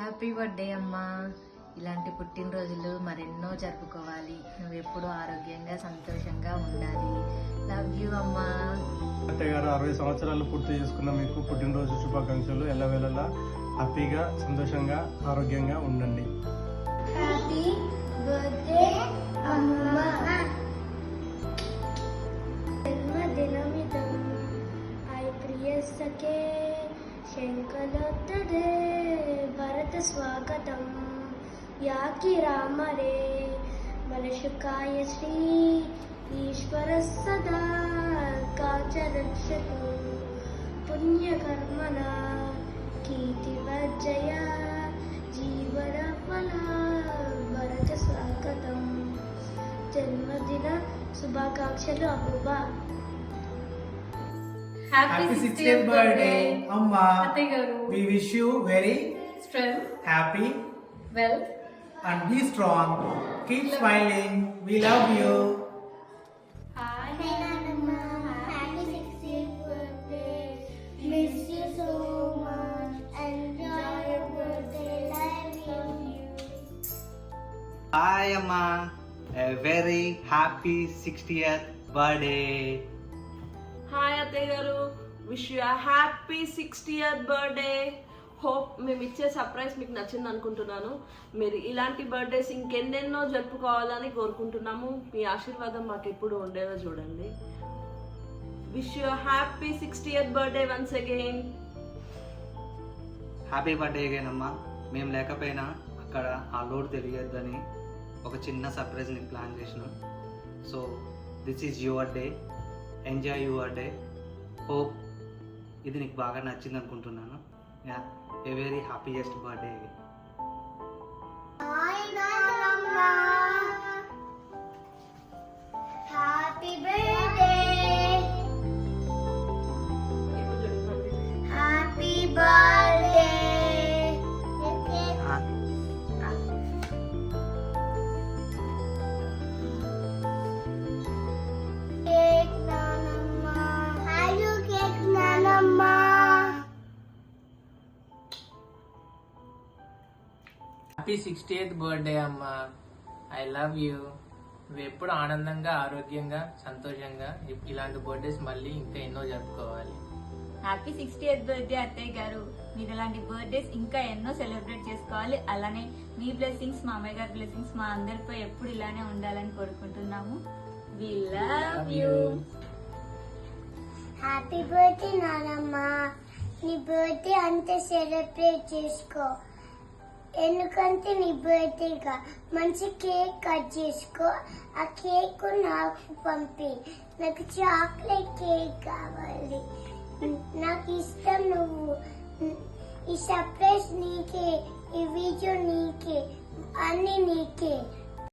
Happy birthday అమ్మా. ఇలాంటి పుట్టినరోజులు మరెన్నో జరుపుకోవాలి. నువ్వు ఎప్పుడూ ఆరోగ్యంగా సంతోషంగా ఉండాలి. లవ్ యూ అమ్మా. అత్తయ్య గారు 60 సంవత్సరాలు పూర్తి చేసుకున్న మీకు పుట్టినరోజు శుభాకాంక్షలు. ఎల్లవేళలా హ్యాపీగా సంతోషంగా ఆరోగ్యంగా ఉండండి. హ్యాపీ బర్త్డే అమ్మా. జన్మదినమిదం ఐ ప్రియసకే శంకలోత్తరే భరత స్వాగతం యాకి రామరే మనశుకాయ శ్రీ ఈశ్వర సదా కాచరక్షతు పుణ్యకర్మణ కీర్తివర్జయ జీవన ఫల భరత స్వాగతం. జన్మదిన శుభాకాంక్షలు అబ్బా. Happy 60th birthday, Amma. Athai garu. We wish you very Strength, happy wealth. and be strong. Keep smiling. We love you. Hi Nanamma, happy 60th birthday. Miss you so much. Enjoy your birthday, love you. Hi Amma, a very happy 60th birthday. Hi అత్తయ్య గారు, wish you happy 60th birthday. Hope మేము ఇచ్చే surprise మీకు నచ్చింది అనుకుంటున్నాను. మీరు ఇలాంటి birthdays ఇంకెన్నెన్నో జరుపుకోవాలని కోరుకుంటున్నాము. మీ ఆశీర్వాదం మాకు ఎప్పుడు ఉండేలా చూడండి. Wish you happy 60th birthday once again. Happy birthday again అమ్మా. మేము లేకపోయినా అక్కడ ఆ లోడ్ తెలియద్దని ఒక చిన్న సర్ప్రైజ్ నీకు ప్లాన్ చేసినాం. So this is your day. Enjoy your day. Hope ఇది నీకు బాగా నచ్చింది అనుకుంటున్నాను. A very happiest birthday. Hi Nanamma, happy birthday. Happy birthday. Cake Nanamma. Hello cake Nanamma. Happy 60th birthday అమ్మా. I love you. నువ్వు ఎప్పుడు ఆనందంగా ఆరోగ్యంగా సంతోషంగా ఇలాంటి బర్త్డేస్ మళ్ళీ ఇంకా ఎన్నో జరుపుకోవాలి. హ్యాపీ 60th బర్త్డే అత్తయ్య గారు. మీరు ఇలాంటి బర్త్డేస్ ఇంకా ఎన్నో సెలబ్రేట్ చేసుకోవాలి. అలానే మీ బ్లెస్సింగ్స్, మా అమ్మాయి గారి బ్లెస్సింగ్స్ మా అందరిపై ఎప్పుడు ఇలానే ఉండాలని కోరుకుంటున్నాము. We love you. Happy birthday నానమ్మ. నీ బర్త్డే అంతా సెలబ్రేట్ చేసుకో. ఎందుకంటే నీ బర్త్డేగా మంచి కేక్ కట్ చేసుకో. ఆ కేక్ నాకు పంపి. నాకు చాక్లెట్ కేక్ కావాలి. నాకు ఇష్టం నువ్వు. ఈ సర్ప్రైజ్ నీకే, ఈ వీడియో నీకే, అన్ని నీకే.